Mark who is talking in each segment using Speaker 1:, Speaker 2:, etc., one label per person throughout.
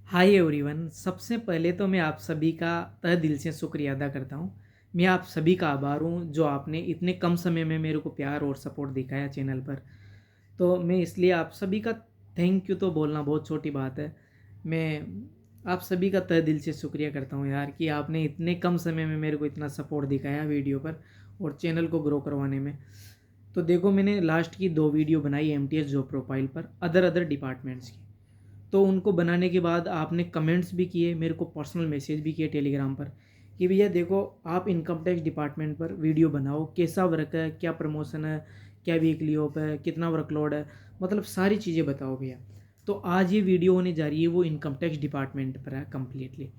Speaker 1: Hi everyone. सबसे पहले तो मैं आप सभी का तहे दिल से शुक्रिया अदा करता हूँ। मैं आप सभी का आभार हूँ जो आपने इतने कम समय में मेरे को प्यार और सपोर्ट दिखाया चैनल पर। तो मैं इसलिए आप सभी का थैंक यू तो बोलना बहुत छोटी बात है। मैं आप सभी का तहे दिल से शुक्रिया करता हूँ यार कि आपने इतने कम समय में मेरे को इतना सपोर्ट दिखाया वीडियो पर और चैनल को ग्रो करवाने में। तो देखो, मैंने लास्ट की 2 वीडियो बनाई एमटीएस जॉब प्रोफाइल पर अदर अदर डिपार्टमेंट्स की। तो उनको बनाने के बाद आपने कमेंट्स भी किए, मेरे को पर्सनल मैसेज भी किए टेलीग्राम पर कि भैया देखो, आप इनकम टैक्स डिपार्टमेंट पर वीडियो बनाओ, कैसा वर्क है, क्या प्रमोशन है, क्या वीकली ऑफ है, कितना वर्कलोड है, मतलब सारी चीज़ें बताओ भैया। तो आज ये वीडियो होने जा रही है वो इनकम टैक्स डिपार्टमेंट पर है कम्प्लीटली।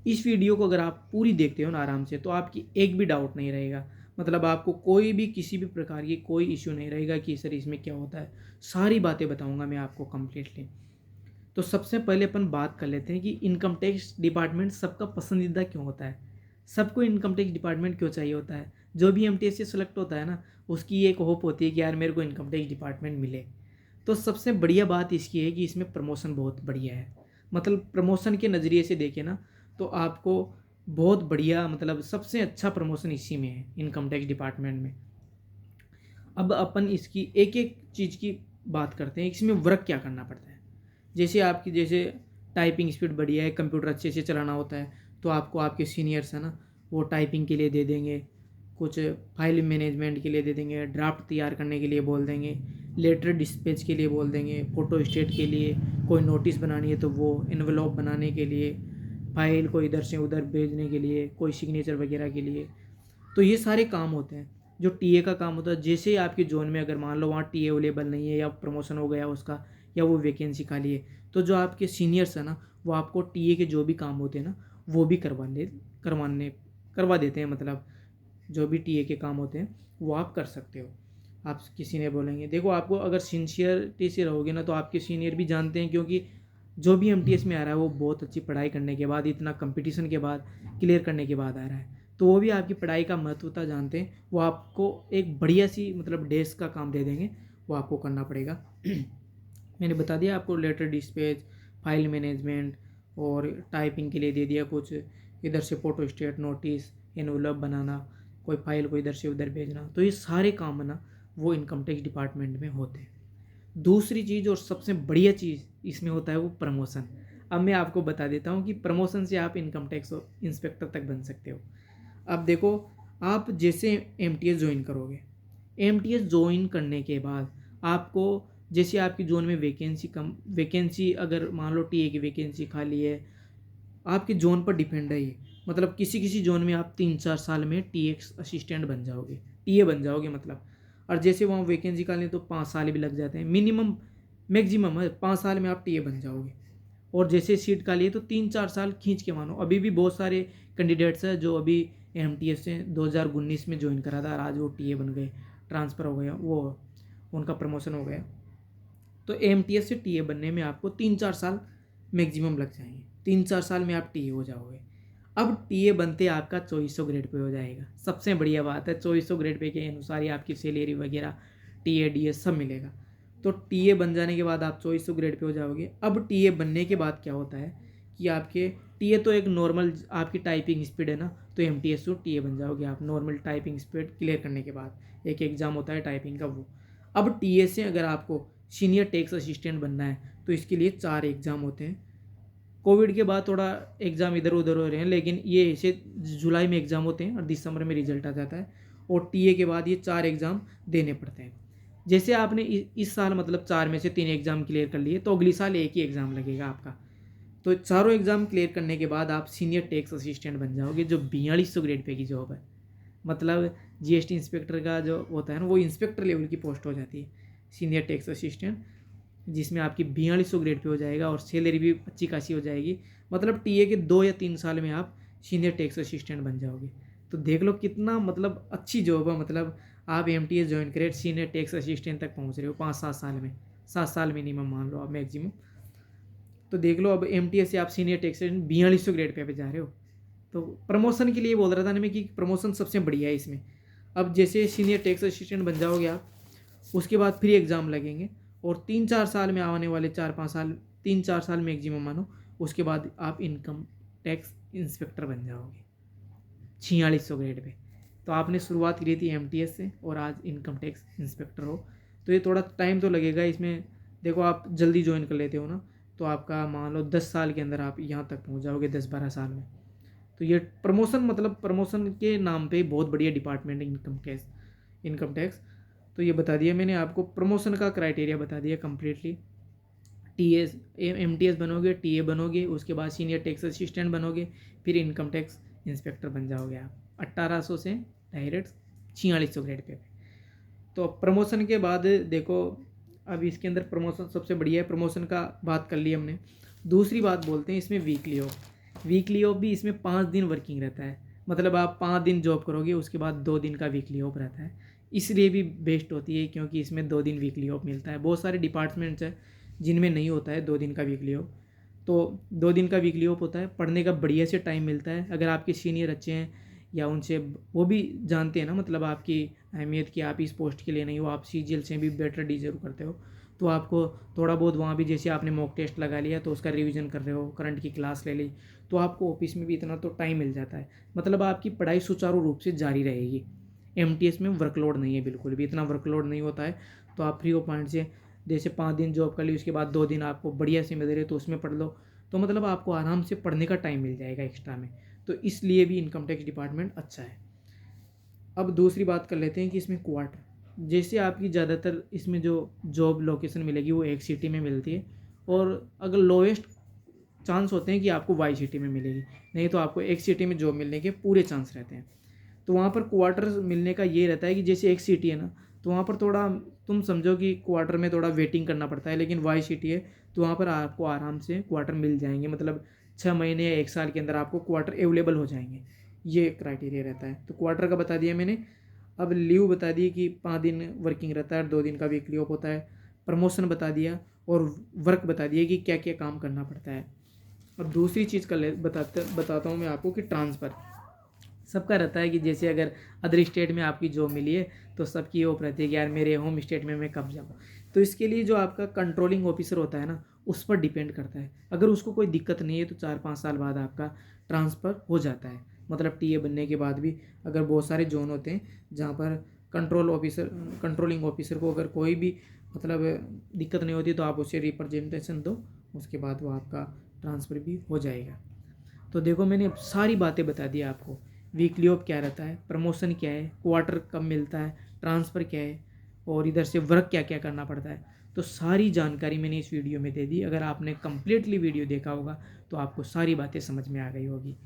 Speaker 1: इस वीडियो को अगर आप पूरी देखते हो ना आराम से, तो आपकी एक भी डाउट नहीं रहेगा। मतलब आपको कोई भी किसी भी प्रकार की कोई इश्यू नहीं रहेगा कि सर इसमें क्या होता है। सारी बातें बताऊंगा मैं आपको कम्प्लीटली। तो सबसे पहले अपन बात कर लेते हैं कि इनकम टैक्स डिपार्टमेंट सबका पसंदीदा क्यों होता है। सबको इनकम टैक्स डिपार्टमेंट क्यों चाहिए होता है। जो भी एमटीएस से सेलेक्ट होता है ना, उसकी एक होप होती है कि यार मेरे को इनकम टैक्स डिपार्टमेंट मिले। तो सबसे बढ़िया बात इसकी है कि इसमें प्रमोशन बहुत बढ़िया है। मतलब प्रमोशन के नज़रिए से देखें ना, तो आपको बहुत बढ़िया, मतलब सबसे अच्छा प्रमोशन इसी में है, इनकम टैक्स डिपार्टमेंट में। अब अपन इसकी एक एक चीज़ की बात करते हैं, इसमें वर्क क्या करना पड़ता है। जैसे आपकी जैसे टाइपिंग स्पीड बढ़िया है, कंप्यूटर अच्छे से चलाना होता है, तो आपको आपके सीनियर्स है ना, वो टाइपिंग के लिए दे देंगे, कुछ फाइल मैनेजमेंट के लिए दे देंगे, ड्राफ्ट तैयार करने के लिए बोल देंगे, लेटर डिस्पैच के लिए बोल देंगे, फ़ोटो स्टेट के लिए, कोई नोटिस बनानी है तो वो, इन्वेलॉप बनाने के लिए, फाइल को इधर से उधर भेजने के लिए, कोई सिग्नेचर वगैरह के लिए। तो ये सारे काम होते हैं जो टीए का काम होता है। जैसे ही आपके जोन में अगर मान लो वहाँ टीए अवेलेबल नहीं है या प्रमोशन हो गया उसका, या वो वैकेंसी खाली है, तो जो आपके सीनियर्स हैं ना, वो आपको टीए के जो भी काम होते हैं ना, वो भी करवाने करवा देते हैं। मतलब जो भी टीए के काम होते हैं वो आप कर सकते हो। आप किसी ने बोलेंगे, देखो आपको अगर सिंसियरिटी से रहोगे ना, तो आपके सीनियर भी जानते हैं, क्योंकि जो भी एमटीएस में आ रहा है वो बहुत अच्छी पढ़ाई करने के बाद, इतना कंपटीशन के बाद, क्लियर करने के बाद आ रहा है। तो वो भी आपकी पढ़ाई का महत्वता जानते हैं। वो आपको एक बढ़िया सी मतलब डेस्क का काम दे देंगे, वो आपको करना पड़ेगा। मैंने बता दिया आपको, लेटर डिस्पैच, फाइल मैनेजमेंट, और टाइपिंग के लिए दे दिया कुछ, इधर से फोटो स्टेट, नोटिस, एनवलप बनाना, कोई फाइल को इधर से उधर भेजना। तो ये सारे काम ना वो इनकम टैक्स डिपार्टमेंट में होते हैं। दूसरी चीज़ और सबसे बढ़िया चीज़ इसमें होता है वो प्रमोशन। अब मैं आपको बता देता हूँ कि प्रमोशन से आप इनकम टैक्स इंस्पेक्टर तक बन सकते हो। अब देखो, आप जैसे एमटीएस ज्वाइन करोगे, एमटीएस ज्वाइन करने के बाद आपको, जैसे आपकी जोन में वैकेंसी अगर मान लो टीए की वैकेंसी खाली है, आपके जोन पर डिपेंड है ये। मतलब किसी किसी जोन में आप 3-4 साल में टीएक्स असिस्टेंट बन जाओगे, टीए बन जाओगे मतलब। और जैसे वहाँ वैकेंसी खाली तो 5 साल भी लग जाते हैं मिनिमम, मैक्सिमम है 5 साल में आप टीए बन जाओगे। और जैसे सीट खाली है तो 3-4 साल खींच के मानो। अभी भी बहुत सारे कैंडिडेट्स हैं जो अभी एमटीएस से 2019 में ज्वाइन करा था और आज वो टीए बन गए, ट्रांसफ़र हो गया, वो उनका प्रमोशन हो गया। तो एमटीएस से टीए बनने में आपको 3-4 साल मैक्सिमम लग जाएंगे। 3-4 साल में आप टीए हो जाओगे। अब टीए बनते आपका 2400 ग्रेड पे हो जाएगा। सबसे बढ़िया बात है, 2400 ग्रेड पे के अनुसार ही आपकी सैलरी वगैरह, टीए डीएस सब मिलेगा। तो टीए बन जाने के बाद आप 2400 ग्रेड पे हो जाओगे। अब टीए बनने के बाद क्या होता है कि आपके टीए तो एक नॉर्मल आपकी टाइपिंग स्पीड है ना, तो एमटीएस से टीए बन जाओगे आप नॉर्मल टाइपिंग स्पीड क्लियर करने के बाद। एक एग्ज़ाम होता है टाइपिंग का वो। अब टीए से अगर आपको सीनियर टैक्स असिस्टेंट बनना है तो इसके लिए 4 एग्ज़ाम होते हैं। कोविड के बाद थोड़ा एग्ज़ाम इधर उधर हो रहे हैं, लेकिन ये ऐसे जुलाई में एग्ज़ाम होते हैं और दिसंबर में रिजल्ट आ जाता है। और टीए के बाद ये 4 एग्ज़ाम देने पड़ते हैं। जैसे आपने इस साल मतलब 4 में से 3 एग्ज़ाम क्लियर कर लिए, तो अगली साल एक ही एग्ज़ाम लगेगा आपका। तो चारों एग्ज़ाम क्लियर करने के बाद आप सीनियर टैक्स असिस्टेंट बन जाओगे, जो 4200 ग्रेड पे की जॉब है। मतलब जीएसटी इंस्पेक्टर का जो होता है ना, वो इंस्पेक्टर लेवल की पोस्ट हो जाती है, सीनियर टैक्स असिस्टेंट, जिसमें आपकी 4200 ग्रेड पे हो जाएगा और सैलरी भी अच्छी खासी हो जाएगी। मतलब टीए के 2 या 3 साल में आप सीनियर टैक्स असिस्टेंट बन जाओगे। तो देख लो कितना मतलब अच्छी जॉब है। मतलब आप एमटीएस ज्वाइन करें, सीनियर टैक्स असिस्टेंट तक पहुंच रहे हो 5-7 साल में, 7 साल मिनिमम मान लो आप मैक्सिमम। तो देख लो, अब एमटीएस से आप senior tax assistant 4200 grade pay जा रहे हो। तो प्रमोशन के लिए बोल रहा था ना मैं कि प्रमोशन सबसे बढ़िया है इसमें। अब जैसे सीनियर टैक्स असिस्टेंट बन जाओगे आप, उसके बाद फिर एग्ज़ाम लगेंगे, और 3-4 साल में आने वाले 4-5 साल, 3-4 साल मैक्सिमम मानो, उसके बाद आप इनकम टैक्स इंस्पेक्टर बन जाओगे 4600 ग्रेड पे। तो आपने शुरुआत करी थी एमटीएस से और आज इनकम टैक्स इंस्पेक्टर हो। तो ये थोड़ा टाइम तो लगेगा इसमें। देखो आप जल्दी ज्वाइन कर लेते हो ना, तो आपका मान लो 10 साल के अंदर आप यहाँ तक पहुँच जाओगे, 10-12 साल में। तो ये प्रमोशन, मतलब प्रमोशन के नाम पे बहुत बढ़िया डिपार्टमेंट है इनकम टैक्स। तो ये बता दिया मैंने आपको, प्रमोशन का क्राइटेरिया बता दिया कम्प्लीटली। टीएस एमटीएस बनोगे, टीए बनोगे, उसके बाद सीनियर टैक्स असिस्टेंट बनोगे, फिर इनकम टैक्स इंस्पेक्टर बन जाओगे आप 1800 से डायरेक्ट 4600 ग्रेड पे। तो प्रमोशन के बाद देखो, अब इसके अंदर प्रमोशन सबसे बढ़िया है। प्रमोशन का बात कर ली हमने। दूसरी बात बोलते हैं इसमें वीकली ऑफ भी इसमें 5 दिन वर्किंग रहता है। मतलब आप 5 दिन जॉब करोगे, उसके बाद 2 दिन का वीकली ऑफ रहता है। इसलिए भी बेस्ट होती है क्योंकि इसमें 2 दिन वीकली ऑफ मिलता है। बहुत सारे डिपार्टमेंट्स हैं जिनमें नहीं होता है 2 दिन का वीकली ऑफ। तो 2 दिन का वीकली ऑफ होता है, पढ़ने का बढ़िया से टाइम मिलता है। अगर आपके सीनियर अच्छे हैं या उनसे वो भी जानते हैं ना, मतलब आपकी अहमियत कि आप इस पोस्ट के लिए नहीं हो, आप सीजीएल से भी बेटर डिजर्व करते हो, तो आपको थोड़ा बहुत वहाँ भी, जैसे आपने मॉक टेस्ट लगा लिया तो उसका रिवीजन कर रहे हो, करंट की क्लास ले ली, तो आपको ऑफिस में भी इतना तो टाइम मिल जाता है। मतलब आपकी पढ़ाई सुचारू रूप से जारी रहेगी। एमटीएस में वर्कलोड नहीं है, बिल्कुल भी इतना वर्कलोड नहीं होता है। तो आप फ्री ऑफ माइंड से जैसे 5 दिन जॉब कर ली, उसके बाद 2 दिन आपको बढ़िया से मिल रहे तो उसमें पढ़ लो। तो मतलब आपको आराम से पढ़ने का टाइम मिल जाएगा एक्स्ट्रा में। तो इसलिए भी इनकम टैक्स डिपार्टमेंट अच्छा है। अब दूसरी बात कर लेते हैं कि इसमें क्वार्टर, जैसे आपकी ज़्यादातर इसमें जो जॉब लोकेशन मिलेगी वो एक सिटी में मिलती है, और अगर लोएस्ट चांस होते हैं कि आपको वाई सिटी में मिलेगी, नहीं तो आपको एक सिटी में जॉब मिलने के पूरे चांस रहते हैं। तो वहाँ पर क्वार्टर मिलने का ये रहता है कि जैसे एक सिटी है ना, तो वहाँ पर थोड़ा तुम समझो कि क्वार्टर में थोड़ा वेटिंग करना पड़ता है, लेकिन वाई सिटी है तो वहाँ पर आपको आराम से क्वार्टर मिल जाएंगे। मतलब 6 महीने या 1 साल के अंदर आपको क्वार्टर अवेलेबल हो जाएंगे। ये क्राइटेरिया रहता है। तो क्वार्टर का बता दिया मैंने। अब लीव बता दी कि 5 दिन वर्किंग रहता है, 2 दिन का वीकली ऑफ होता है। प्रमोशन बता दिया और वर्क बता दिया कि क्या क्या काम करना पड़ता है। अब दूसरी चीज़ का बताता हूँ मैं आपको कि ट्रांसफ़र सबका रहता है कि जैसे अगर अदर स्टेट में आपकी जॉब मिली है तो सबकी होप रहती है कि यार मेरे होम स्टेट में मैं कब जाऊँ। तो इसके लिए जो आपका कंट्रोलिंग ऑफिसर होता है ना, उस पर डिपेंड करता है। अगर उसको कोई दिक्कत नहीं है तो 4-5 साल बाद आपका ट्रांसफ़र हो जाता है। मतलब टीए बनने के बाद भी अगर बहुत सारे जोन होते हैं जहाँ पर कंट्रोलिंग ऑफिसर को अगर कोई भी मतलब दिक्कत नहीं होती तो आप उसे रिप्रेजेंटेशन दो, उसके बाद वो आपका ट्रांसफ़र भी हो जाएगा। तो देखो मैंने सारी बातें बता दी आपको। वीकली ऑफ क्या रहता है, प्रमोशन क्या है, क्वार्टर कब मिलता है, ट्रांसफ़र क्या है, और इधर से वर्क क्या क्या करना पड़ता है। तो सारी जानकारी मैंने इस वीडियो में दे दी। अगर आपने कम्प्लीटली वीडियो देखा होगा तो आपको सारी बातें समझ में आ गई होगी।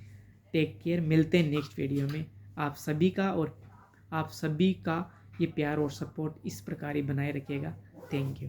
Speaker 1: टेक केयर, मिलते हैं नेक्स्ट वीडियो में। आप सभी का ये प्यार और सपोर्ट इस प्रकार ही बनाए रखिएगा। Thank you.